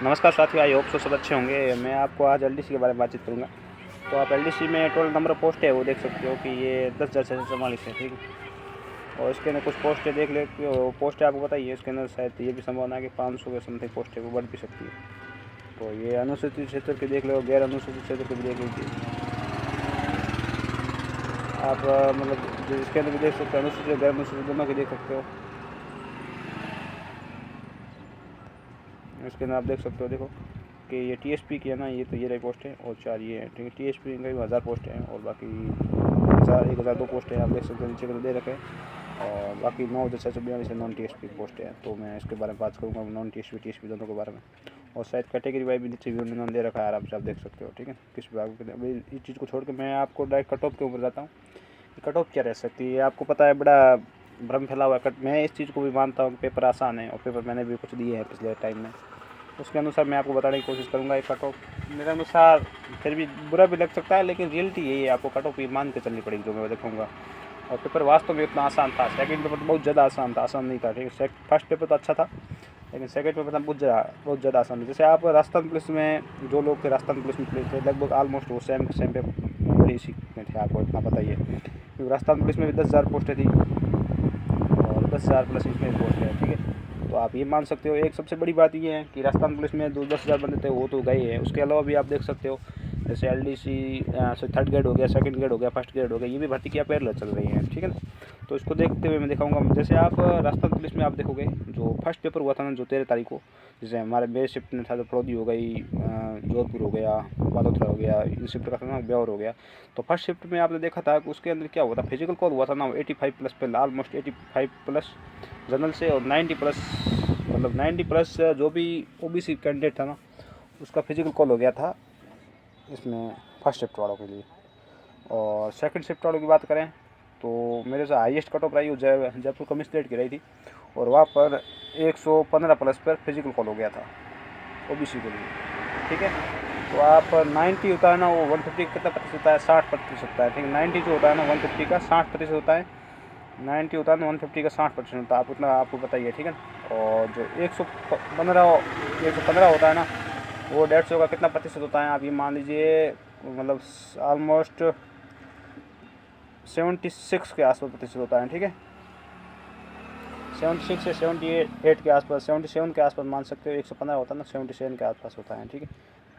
नमस्कार साथियों, I hope so सब अच्छे होंगे। मैं आपको आज एलडीसी के बारे में बातचीत करूंगा। तो आप एलडीसी में टोटल नंबर ऑफ पोस्ट है वो देख सकते हो कि ये 10,644 है, ठीक है। और इसके अंदर कुछ पोस्टें देख ले, वो पोस्टें आपको बताइए, इसके अंदर शायद ये भी संभावना है कि 500 के समथिंग पोस्ट है वो बढ़ भी सकती है। तो ये अनुसूचित क्षेत्र की देख लो, गैर अनुसूचित क्षेत्र की भी देख लीजिए आप। मतलब इसके अंदर भी देख सकते हो, अनुसूचित गैर अनुसूचित दोनों की देख सकते हो। इसके अंदर आप देख सकते हो, देखो कि ये टीएसपी की है ना, ये तो ये रही पोस्ट है और 4 ये है, ठीक है। टीएसपी करीब 1000 पोस्ट हैं और बाकी 1002 पोस्ट हैं, आप देख सकते हो नीचे को दे रखे हैं। और बाकी 9,642 से नॉन टीएसपी पोस्ट है। तो मैं इसके बारे में बात करूँगा, नॉन टीएसपी टीएसपी दोनों के बारे में। और शायद कैटेगरी वाइज भी नीचे भी उन्होंने दे रखा है, आराम से आप देख सकते हो, ठीक है, किस विभाग के। अभी इस चीज़ को छोड़ के मैं आपको डायरेक्ट कट ऑफ के ऊपर जाता हूँ। कट ऑफ क्या रह सकती है आपको पता है, बड़ा भ्रम फैला हुआ है। मैं इस चीज़ को भी मानता हूँ कि पेपर आसान है और पेपर मैंने भी कुछ दिए हैं पिछले टाइम में, उसके अनुसार मैं आपको बताने की कोशिश करूँगा। एक कट ऑफ मेरे अनुसार फिर भी बुरा भी लग सकता है, लेकिन रियलिटी यही है, आपको कट ऑफ ये मान के चलनी पड़ेगी जो मैं देखूँगा। और पेपर वास्तव में इतना आसान था, सेकंड पेपर तो बहुत ज़्यादा आसान था, आसान नहीं था, ठीक है। फर्स्ट पेपर तो अच्छा था, लेकिन सेकंड पेपर था बहुत ज़्यादा आसान था। जैसे आप राजस्थान पुलिस में, जो लोग थे राजस्थान पुलिस में थे, लगभग ऑलमोस्ट वो सेम पेपर इसी में थे, आपको इतना पता ही है, क्योंकि राजस्थान पुलिस में भी 10,000 पोस्टें थी और 10,000 प्लस इसमें पोस्ट है, ठीक है। तो आप ये मान सकते हो। एक सबसे बड़ी बात ये है कि राजस्थान पुलिस में 10,000 बंदे थे वो तो गए हैं। उसके अलावा भी आप देख सकते हो, जैसे एलडीसी थर्ड ग्रेड हो गया, सेकंड ग्रेड हो गया, फर्स्ट ग्रेड हो गया, ये भी भर्ती की पैरेलल चल रही है, ठीक है ना। तो इसको देखते हुए मैं दिखाऊंगा। जैसे आप राजस्थान पुलिस में आप देखोगे, जो फर्स्ट पेपर हुआ था ना, जो 13 तारीख को, जैसे हमारे बे शिफ्ट में था, जो फरौदी हो गई, जोधपुर हो गया, बालोतरा हो गया, इन शिफ्ट का था ना, ब्यौर हो गया। तो फर्स्ट शिफ्ट में आपने देखा था कि उसके अंदर क्या हुआ था, फिजिकल कॉल हुआ था ना, 85 प्लस पे, ऑलमोस्ट 85 प्लस जनरल से और 90 प्लस, मतलब 90 प्लस जो भी ओबीसी कैंडिडेट था ना, उसका फिजिकल कॉल हो गया था इसमें फर्स्ट शिफ्ट वालों के लिए। और सेकंड शिफ्ट वालों की बात करें तो मेरे से हाईएस्ट कट ऑफ रही वो जयपुर कमिश्नरेट की रही थी, और वहाँ पर 115 प्लस पर फिजिकल कॉल हो गया था ओबीसी के लिए, ठीक है। तो आप 90 होता है ना, वो 150 का कितना प्रतिशत होता है, 60% होता है, ठीक है। 90 जो होता है ना 150 का 60% होता है, 90 होता है ना 150 का 60% होता है, आप उतना आपको बताइए, ठीक है। और जो 115 होता है ना, वो 150 का कितना प्रतिशत होता है, आप ये मान लीजिए, मतलब ऑलमोस्ट 76 के आसपास प्रतिशत होता है, ठीक है। 76 से 78 के आसपास, 77 के आसपास मान सकते हो। 115 होता है ना, 77 के आसपास होता है, ठीक है।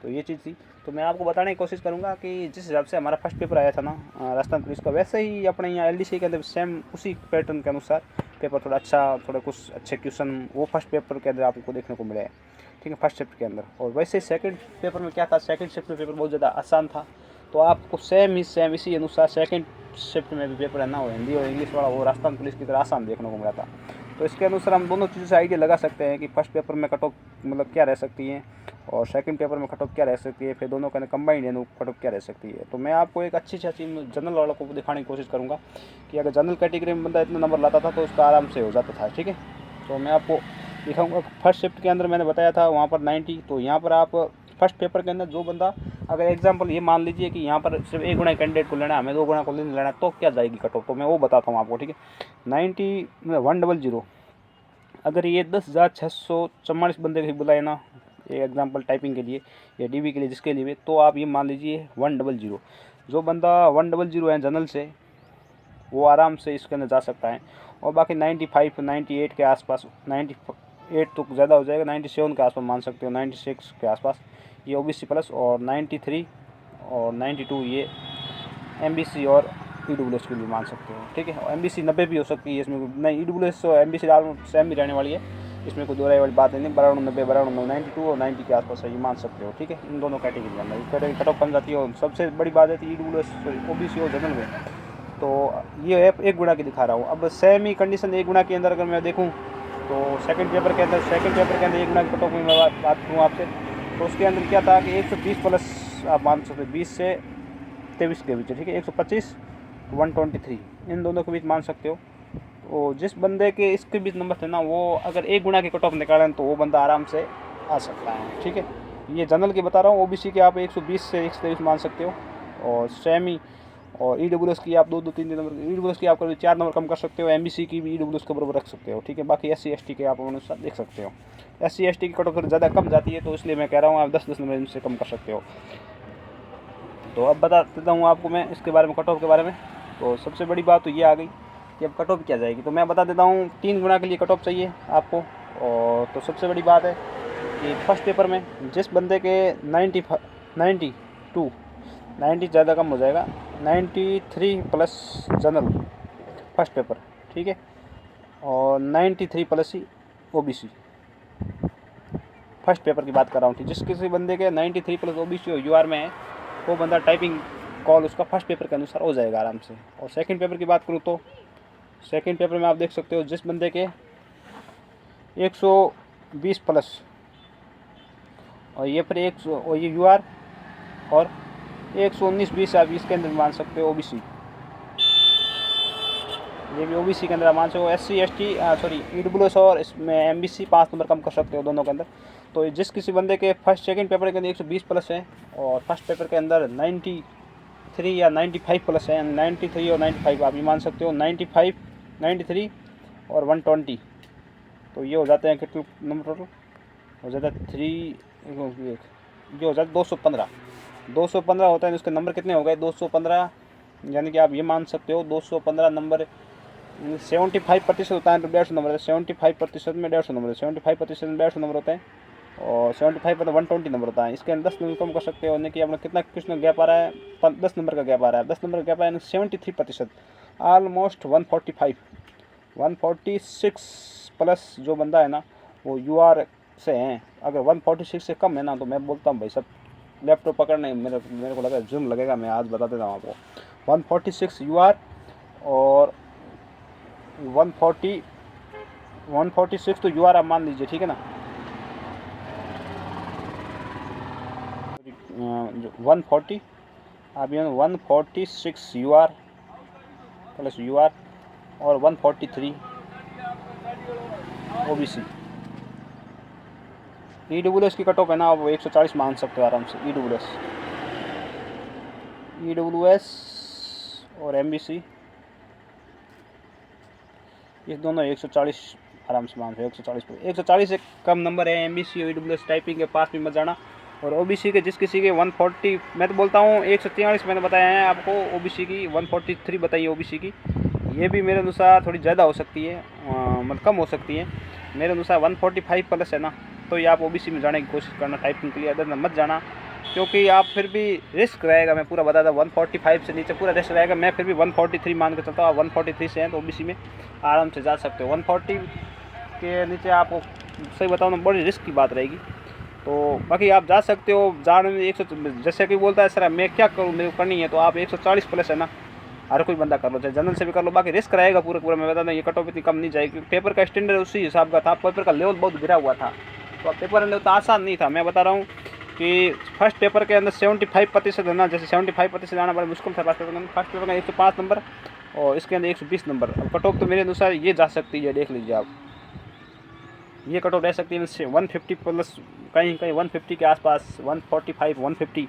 तो ये चीज़ थी। तो मैं आपको बताने की कोशिश करूँगा कि जिस हिसाब से हमारा फर्स्ट पेपर आया था ना राजस्थान पुलिस का, वैसे ही अपने यहाँ एलडीसी के अंदर सेम उसी पैटर्न के अनुसार पेपर थोड़ा अच्छा, थोड़ा कुछ अच्छे क्वेश्चन वो फर्स्ट पेपर के अंदर आपको देखने को मिले, ठीक है, फर्स्ट शिफ्ट के अंदर। और वैसे सेकंड पेपर में क्या था, सेकंड शिफ्ट में पेपर बहुत ज़्यादा आसान था। तो आपको सेम इसी अनुसार सेकंड शिफ्ट में भी पेपर है ना, वो हिंदी और इंग्लिश वाला वो राजस्थान पुलिस की तरह आसान देखने को मिला था। तो इसके अनुसार हम दोनों चीज़ों से आइडिया लगा सकते हैं कि फर्स्ट पेपर में कट ऑफ मतलब क्या रह सकती है और सेकंड पेपर में कट ऑफ क्या रह सकती है, फिर दोनों का कंबाइंड है कट ऑफ क्या रह सकती है। तो मैं आपको एक अच्छी जनरल वालों को दिखाने की कोशिश करूँगा कि अगर जनरल कैटेगरी में बंदा इतना नंबर लाता था तो उसका आराम से हो जाता था, ठीक है। तो मैं आपको दिखाऊंगा। फर्स्ट शिफ्ट के अंदर मैंने बताया था वहाँ पर 90, तो यहाँ पर आप फर्स्ट पेपर के अंदर जो बंदा, अगर एग्जांपल ये मान लीजिए कि यहाँ पर सिर्फ 1 गुना कैंडिडेट को लेना है, हमें 2 गुना को नहीं लेना है, तो क्या जाएगी कट ऑफ, तो मैं वो बताता हूँ आपको, ठीक है। 100, अगर ये 10,644 बंदे के बुलाए ना, ये एग्जांपल टाइपिंग के लिए या डीबी के लिए, जिसके लिए, तो आप ये मान लीजिए 100, जो बंदा 100 है जनरल से, वो आराम से इसके अंदर जा सकता है। और बाकी 95 98 के आसपास, 98 तो ज़्यादा हो जाएगा, 97 के आसपास मान सकते हो, 96 के आसपास ये ओबीसी प्लस, और 93 और 92 ये एमबीसी और ईडब्ल्यूएस के लिए मान सकते हो, ठीक है। और एमबीसी 90 भी हो सकती है इसमें, नहीं ईडब्ल्यूएस और एमबीसी सेम भी रहने वाली है, इसमें कोई दोहराई वाली बात नहीं। 92 92 92 और 90 के आसपास है, ये मान सकते हो, ठीक है। इन दोनों कैटेगरी के अंदर कैटेगरी कट ऑफ कम जाती है। और सबसे बड़ी बात है कि ईडब्ल्यूएस ओबीसी और जनरल में, तो ये है 1 गुना की दिखा रहा हूँ। अब सेम ही कंडीशन 1 गुना के अंदर अगर मैं देखूँ तो सेकंड पेपर के अंदर 1 गुना की कट ऑफ में मैं बात करूँ आपसे, तो उसके अंदर क्या था कि 120 प्लस आप मान सकते हो, 20 से 23 के बीच, ठीक है। 125 123 इन दोनों के बीच मान सकते हो। तो जिस बंदे के इसके बीच नंबर थे ना, वो अगर 1 गुना की कट ऑफ निकालें तो वो बंदा आराम से आ सकता है, ठीक है। ये जनरल की बता रहा हूँ। ओबीसी के आप 120 से 123 मान सकते हो। और सेमी और EWS की आप 2-3 नंबर, EWS की आप कभी 4 नंबर कम कर सकते हो, MBC की भी EWS के बराबर रख सकते हो, ठीक है। बाकी SC ST के आप अनुसार देख सकते हो। SC ST की कट ऑफ ज़्यादा कम जाती है, तो इसलिए मैं कह रहा हूँ आप 10-10 नंबर इनसे कम कर सकते हो। तो अब बता देता हूँ आपको मैं इसके बारे में, कट ऑफ के बारे में। तो सबसे बड़ी बात तो ये आ गई कि अब कट ऑफ क्या जाएगी, तो मैं बता देता हूँ 3 गुना के लिए कट ऑफ चाहिए आपको। और तो सबसे बड़ी बात है कि फर्स्ट पेपर में जिस बंदे के 90 ज़्यादा कम हो जाएगा, 93 प्लस जनरल फर्स्ट पेपर, ठीक है, और 93 प्लस ही OBC फर्स्ट पेपर की बात कर रहा हूँ। जिस किसी बंदे के 93 प्लस OBC और UR में है, वो बंदा टाइपिंग कॉल उसका फर्स्ट पेपर के अनुसार हो जाएगा आराम से। और सेकंड पेपर की बात करूँ तो सेकंड पेपर में आप देख सकते हो जिस बंदे के 120 प्लस और ये फिर 100 और ये UR और 119-20 आप इसके अंदर मान सकते हो OBC, ये भी OBC के अंदर आप मान सकते हो। SC ST EWS और इसमें MBC 5 नंबर कम कर सकते हो दोनों के अंदर। तो जिस किसी बंदे के फर्स्ट सेकंड पेपर के अंदर 120 प्लस है और फर्स्ट पेपर के अंदर 93 या 95 प्लस है, 93 और 95 आप ये मान सकते हो, 95 93 और 120, तो ये हो जाते हैं कितने नंबर टोटल हो जाता है 3 जो हो जाता है 215 होता है। उसके नंबर कितने हो गए 215, यानी कि आप ये मान सकते हो 215 नंबर 75% होता है तो 150 नंबर है, 75% में 150 नंबर है, 75% में 150 नंबर होते हैं और 75 पर 120 नंबर होता है। इसके अंदर 10 नंबर कम कर सकते हो, यानी कि अपना कितना किसमें गैप आ रहा है, 10 नंबर का गैप आ रहा है, 10 नंबर का गैप आ रहा है 73%, ऑलमोस्ट 146 प्लस जो बंदा है ना वो UR से हैं। अगर 146 से कम है ना तो मैं बोलता हूँ भाई सब लैपटॉप पकड़ने मेरे को लगा जुर्म लगेगा। मैं आज बता देता हूँ आपको 146 UR और 146 तो UR आप मान लीजिए, ठीक है ना। 140 आप ये 146 UR प्लस UR और 143 OBC। EWS की कट ऑफ है ना वो 140 मान सकते हो आराम से। EWS और MBC ये दोनों 140 आराम से मान सकते हो। 140 से कम नंबर है MBC और EWS टाइपिंग के पास भी मत जाना। और OBC के जिस किसी के 140 मैं तो बोलता हूँ 143 मैंने बताया है आपको, OBC की 143 बताइए OBC की, ये भी मेरे अनुसार थोड़ी ज़्यादा हो सकती है, मतलब कम हो सकती है। मेरे अनुसार 145 प्लस है ना तो ये आप OBC में जाने की कोशिश करना टाइपिंग के लिए, अदर मत जाना क्योंकि आप फिर भी रिस्क रहेगा। मैं पूरा बताता 145 से नीचे पूरा रिस्क रहेगा। मैं फिर भी 143 मान के चलता हूँ। 143 से हैं तो OBC में आराम से जा सकते हो। 140 के नीचे आपको सही बताऊँ ना बड़ी रिस्क की बात रहेगी। तो बाकी आप जा सकते हो जाने में 100 जैसे कि बोलता है सर मैं क्या करूँ मेरे को करनी है, तो आप 140 प्लस है ना हर कोई बंदा कर लो, चाहे जनरल से भी कर लो। बाकी रिस्क रहेगा पूरा मैं बता दूँ ये कट ऑफ इतनी कम नहीं जाएगी। पेपर का स्टैंडर्ड उसी हिसाब का था, पेपर का लेवल बहुत गिरा हुआ था, तो पेपर लेवल तो आसान नहीं था। मैं बता रहा हूँ कि फर्स्ट पेपर के अंदर 75% है ना, जैसे 75% आना बड़ा मुश्किल था फर्स्ट पेपर के अंदर। फर्स्ट पेपर का 105 नंबर और इसके अंदर 120 नंबर। अब कट ऑफ तो मेरे अनुसार ये जा सकती है, देख लीजिए आप, ये कट ऑफ रह सकती है 150 प्लस, कहीं 150 के आसपास, 145 150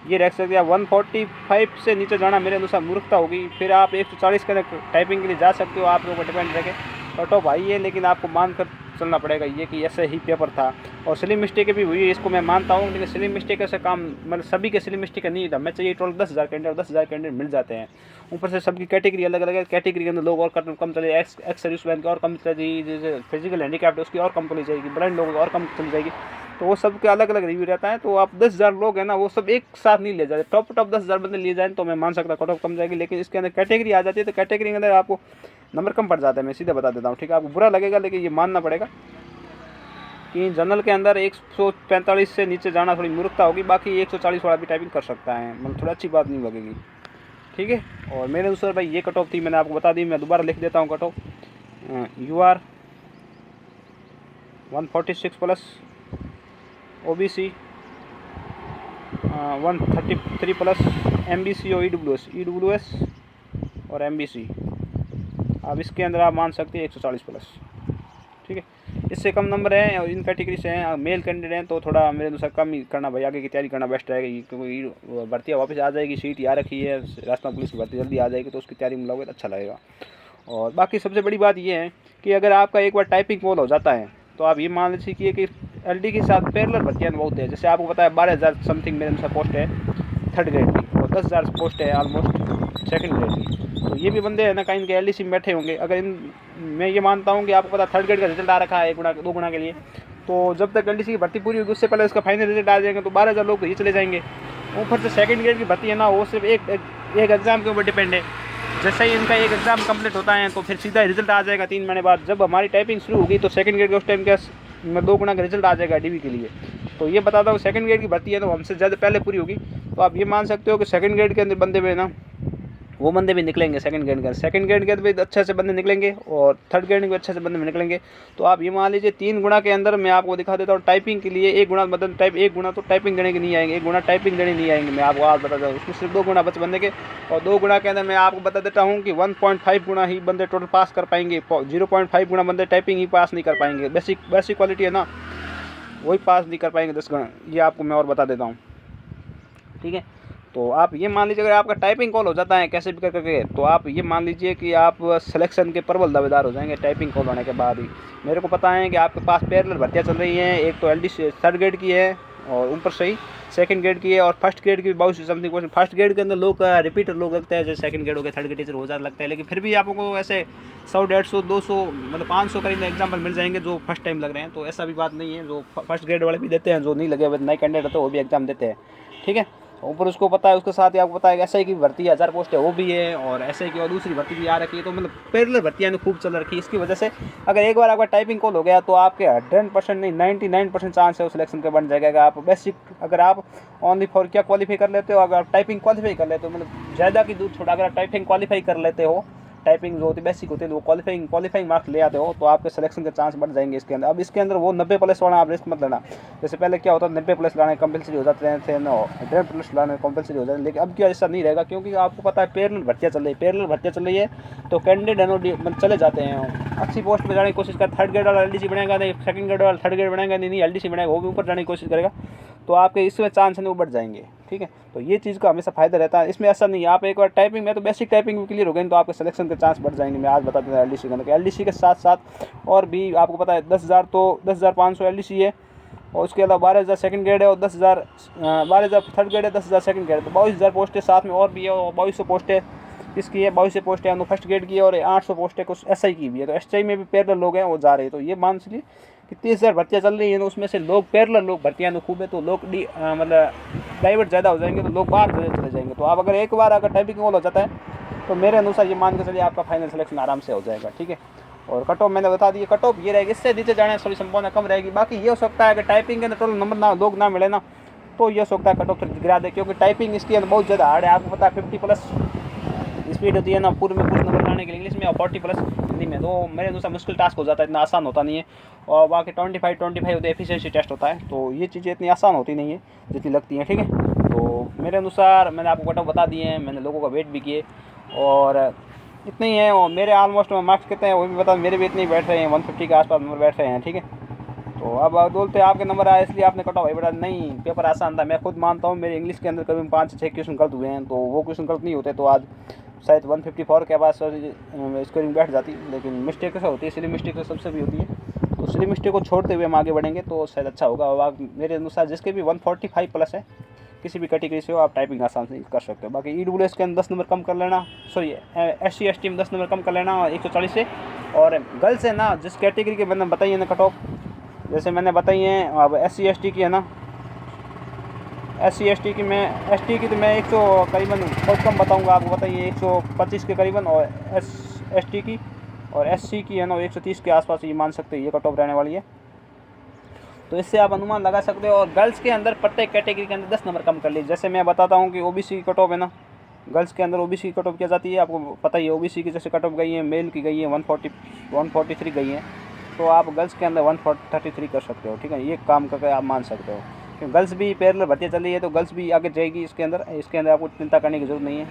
ये रख सकते हैं। 145 से नीचे जाना मेरे अनुसार मूर्खता होगी। फिर आप 140 के टाइपिंग के लिए जा सकते हो, आप लोगों को डिपेंड रखे। कट ऑफ आई है लेकिन आपको मान कर चलना पड़ेगा ये कि ऐसे ही पेपर था। और स्लिम मिस्टेक भी हुई है, इसको मैं मानता हूँ, लेकिन स्लिम मिस्टेक से काम मतलब सभी के स्लिम मिस्टेक नहीं था। मैं चाहिए टोटल 10,000 कैंडिडेट, 10,000 कैंडिडेट मिल जाते हैं। ऊपर से सबकी कैटेगरी अलग अलग है, कैटेगरी के अंदर लोग और कम चले, एक्स सर्विस मैन की और कम चलेगी, जैसे फिजिकल हैंडीकैप्ड है उसकी और कम चली जाएगी, ब्लाइंड लोगों की और कम चली जाएगी। तो वो सब के अलग अलग रिव्यू रहता है। तो आप 10,000 लोग हैं ना वो सब एक साथ नहीं ले जाते, टॉप 10,000 बंदे लिए जाए तो मैं मान सकता कट ऑफ कम जाएगी। लेकिन इसके अंदर कैटेगरी आ जाती है तो कैटेगरी के अंदर आपको नंबर कम पड़ जाता है। मैं सीधे बता देता हूँ, ठीक है, आपको बुरा लगेगा लेकिन ये मानना पड़ेगा कि जनरल के अंदर 145 से नीचे जाना थोड़ी मूर्खता होगी। बाकी 140 वाला भी टाइपिंग कर सकता है, मतलब थोड़ी अच्छी बात नहीं लगेगी, ठीक है। और मेरे अनुसार भाई ये कट ऑफ थी, मैंने आपको बता दी। मैं दोबारा लिख देता हूँ cut off. UR 146 plus, OBC 133 plus, MBC और EWS और MBC आप इसके अंदर आप मान सकते हैं 140 प्लस, ठीक है। इससे कम नंबर हैं और इन कैटेगरी से हैं मेल कैंडिडेट हैं तो थोड़ा मेरे अनुसार कम ही करना भाई, आगे की तैयारी करना बेस्ट रहेगी, क्योंकि भर्तियाँ वापस आ जाएगी, सीट आ रखी है, राजस्थान पुलिस की भर्ती जल्दी आ जाएगी, तो उसकी तैयारी में लगोगे तो अच्छा लगेगा। और बाकी सबसे बड़ी बात ये है कि अगर आपका एक बार टाइपिंग कॉल हो जाता है तो आप ये मान लीजिए कि LD के साथ पैरेलल भर्तियाँ बहुत है। जैसे आपको पता है 12,000 समथिंग मेरे अनुसार पोस्ट है थर्ड ग्रेड की और 10,000 पोस्ट है ऑलमोस्ट सेकंड ग्रेड की। तो ये भी बंदे हैं ना कहीं के LDC में बैठे होंगे। अगर इन मैं ये मानता हूँ कि आपको पता थर्ड ग्रेड का रिजल्ट आ रखा है 1 गुना 2 गुना के लिए, तो जब तक LDC की भर्ती पूरी होगी उससे पहले उसका फाइनल रिजल्ट आ जाएगा तो 12,000 लोग ये चले जाएंगे। ऊपर से सेकंड ग्रेड की भर्ती है ना, वो सिर्फ एक एग्ज़ाम के ऊपर डिपेंड है। जैसे ही इनका एक एग्ज़ाम कंप्लीट होता है तो फिर सीधा रिजल्ट आ जाएगा 3 महीने बाद। जब हमारी टाइपिंग शुरू होगी तो सेकंड ग्रेड के उस टाइम का 2 गुना का रिजल्ट आ जाएगा DV के लिए। तो ये बताता हूँ सेकंड ग्रेड की भर्ती है तो हमसे ज़्यादा पहले पूरी होगी। तो आप ये मान सकते हो कि सेकंड ग्रेड के अंदर बंदे में ना वो बंदे भी निकलेंगे सेकंड ग्रेड के भी अच्छे से बंदे निकलेंगे और थर्ड ग्रेड के भी अच्छे से बंदे निकलेंगे। तो आप ये मान लीजिए 3 गुना के अंदर मैं आपको दिखा देता हूँ टाइपिंग के लिए 1 गुना मतलब 1 गुना तो टाइपिंग देने के नहीं आएंगे, 1 गुना टाइपिंग देने नहीं आएंगे। मैं आपको आज बता दूँ उसमें सिर्फ 2 गुना बच बंदे के, और 2 गुना के अंदर मैं आपको बता देता हूँ कि 1.5 गुना ही बंदे टोटल पास कर पाएंगे, 0.5 गुना बंदे टाइपिंग ही पास नहीं कर पाएंगे। बेसिक क्वालिटी है ना वही पास नहीं कर पाएंगे 10 गुना, ये आपको मैं और बता देता हूँ, ठीक है। तो आप ये मान लीजिए अगर आपका टाइपिंग कॉल हो जाता है कैसे भी करके, तो आप ये मान लीजिए कि आप सिलेक्शन के प्रबल दावेदार हो जाएंगे टाइपिंग कॉल होने के बाद ही। मेरे को पता है कि आपके पास पैरेलल भर्तियाँ चल रही हैं, एक तो LD थर्ड ग्रेड की है और ऊपर से ही सेकंड ग्रेड की है और फर्स्ट ग्रेड की भी बहुत see something question. First grade के अंदर लोग रिपीटर लोग लगते हैं, जैसे सेकंड ग्रेड हो गया थर्ड ग्रेड टीचर हो ज़्यादा लगता है, लेकिन फिर भी आपको ऐसे 100 150 200 मतलब 500 करीब एग्जाम्पल मिल जाएंगे जो फर्स्ट टाइम लग रहे हैं। तो ऐसा भी बात नहीं है, जो फर्स्ट ग्रेड वाले भी देते हैं, जो नहीं लगे हुए नए कैंडिडेट होते हैं वो भी एग्जाम देते हैं, ठीक है। ऊपर उसको पता है, उसके साथ ही आपको पता है कि SI की भर्ती 1000 पोस्ट है वो भी है और SI की और दूसरी भर्ती भी आ रखी है। तो मतलब पैरेलल भर्तियाँ खूब चल रखी है। इसकी वजह से अगर एक बार आपका टाइपिंग कॉल हो गया तो आपके 100% नहीं 99% चांस है वो सिलेक्शन के बन जाएगा। आप बेसिक अगर आप ऑनली फॉर क्या क्वालिफाई कर लेते हो, अगर आप टाइपिंग क्वालिफाई कर लेते हो मतलब ज़्यादा की दूर छोड़ा, अगर आप टाइपिंग क्वालिफाई कर लेते हो, टाइपिंग जो होती है बेसिक होती है वो क्वालिफाइंग मार्क्स ले आते हो तो आपके सिलेक्शन के चांस बढ़ जाएंगे इसके अंदर। अब इसके अंदर वो 90+ वाला आप रिस्क मत लेना। जैसे पहले क्या होता था 90+ लाने कंपलसरी हो जाते थे ना, 100+ लाने कंपलसरी हो जाते, लेकिन अब क्या ऐसा नहीं रहेगा, क्योंकि आपको पता है पैरेलल भर्तियाँ चल रही है तो कैंडिडेट चले जाते हैं अच्छी पोस्ट पर जाने की कोशिश कर। थर्ड ग्रेड वाला LDC बनेगा नहीं, सेकंड ग्रेड वाला थर्ड ग्रेड बनेगा नहीं, LDC बनेगा वो भी ऊपर जाने की कोशिश करेगा, तो आपके इसमें चांस नहीं वो बढ़ जाएंगे, ठीक है। तो ये चीज़ का हमेशा फ़ायदा रहता है। इसमें ऐसा नहीं है, आप एक बार टाइपिंग में तो बेसिक टाइपिंग भी क्लियर हो गई तो आपके सिलेक्शन के चांस बढ़ जाएंगे। मैं आज बता देता हूँ LDC का, LDC के साथ साथ और भी आपको पता है 10,000 तो 10,500 LDC है और उसके अलावा 12,000 सेकंड ग्रेड है और 10,000 12,000 थर्ड ग्रेड है, 10,000 सेकंड ग्रेड, तो 22,000 पोस्ट है। साथ में और भी है और 2200 पोस्ट है इसकी है, 2200 पोस्ट है फर्स्ट ग्रेड की और 800 पोस्ट है कुछ SI की भी है। तो SI में भी पैरेलल लोग हैं वो जा रहे हैं। तो ये मान लीजिए कि 30,000 भर्तियाँ चल रही हैं, तो उसमें से लोग पैरेलल लोग भर्तियाँ तो खूब है, तो लोग मतलब प्राइवेट ज़्यादा हो जाएंगे तो लोग बाहर चले जाएंगे। तो आप अगर एक बार अगर टाइपिंग कॉल हो जाता है तो मेरे अनुसार ये मान के चलिए आपका फाइनल सिलेक्शन आराम से हो जाएगा, ठीक है। और कट ऑफ मैंने बता दी, कट ऑफ ये रहेगी, इससे नीचे जाने थोड़ी संभावना कम रहेगी। बाकी ये हो सकता है कि टाइपिंग के अंदर टोटल नंबर ना लोग ना मिले ना तो ये हो सकता है कट ऑफ गिरा दे, क्योंकि टाइपिंग इसके अंदर बहुत ज़्यादा हार्ड है। आपको पता है 50+ स्पीड होती है ना पूरे में कुछ नंबर लाने के लिए इंग्लिश में और 40+ हिंदी में, तो मेरे अनुसार मुश्किल टास्क हो जाता है, इतना आसान होता नहीं है। और बाकी 25 होते एफिशिएंसी टेस्ट होता है, तो ये चीज़ें इतनी आसान होती नहीं है जितनी लगती हैं, ठीक है। तो मेरे अनुसार मैंने आपको कट ऑफ बता दिए हैं, मैंने लोगों का वेट भी किए और इतने ही हैं। और मेरे ऑलमोस्ट मार्क्स कितने हैं वो भी बता, मेरे भी इतने ही बैठ रहे हैं 150 के आसपास नंबर बैठ रहे हैं, ठीक है। तो अब बोलते आपके नंबर आए इसलिए आपने कट ऑफ भाई बेटा, नहीं पेपर आसान था। मैं खुद मानता हूँ मेरे इंग्लिश के अंदर करीब 5 से 6 क्वेश्चन गलत हुए हैं, तो वो क्वेश्चन गलत नहीं होते तो आज शायद 154 के पास स्कोरिंग बैठ जाती, लेकिन मिस्टेक ऐसा होती है, इसलिए मिस्टेक तो सबसे भी होती है। तो इसलिए मिस्टेक को छोड़ते हुए हम आगे बढ़ेंगे तो शायद अच्छा होगा। और मेरे अनुसार जिसके भी 145+ है किसी भी कैटेगरी से हो आप टाइपिंग आसान से कर सकते हो। बाकी EWS के अंदर 10 नंबर कम कर लेना, सॉरी SC ST में 10 नंबर कम कर लेना 140 से। और गर्ल्स है ना जिस कैटेगरी के मैंने बताइए ना कट ऑफ, जैसे मैंने बताई हैं अब SC ST की है ना, SC ST की मैं ST की तो मैं 100 करीबन बहुत कम बताऊंगा आपको, बताइए 125 के करीबन, और ST की और SC की है ना 130 के आसपास ये मान सकते हैं ये कट ऑफ रहने वाली है। तो इससे आप अनुमान लगा सकते हो। और गर्ल्स के अंदर प्रत्येक कैटेगरी के अंदर 10 नंबर कम कर लीजिए। जैसे मैं बताता हूँ कि OBC की कट ऑफ है ना, गर्ल्स के अंदर OBC की कट ऑफ किया जाती है, आपको पता ही है। OBC की जैसे कट ऑफ गई है, मेल की गई है 143 गई है, तो आप गर्ल्स के अंदर 133 कर सकते हो, ठीक है। ये काम करके आप मान सकते हो, क्योंकि गर्ल्स भी पैरेलल भर्तियाँ चल रही है तो गर्ल्स भी आगे जाएगी इसके अंदर आपको चिंता करने की ज़रूरत नहीं है।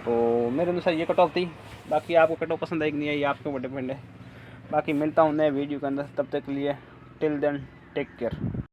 तो मेरे अनुसार ये कट ऑफ थी। बाकी आपको कट ऑफ पसंद आई कि नहीं आई आपके ऊपर डिपेंड है। बाकी मिलता हूँ नए वीडियो के अंदर, तब तक के लिए टिल देन टेक केयर।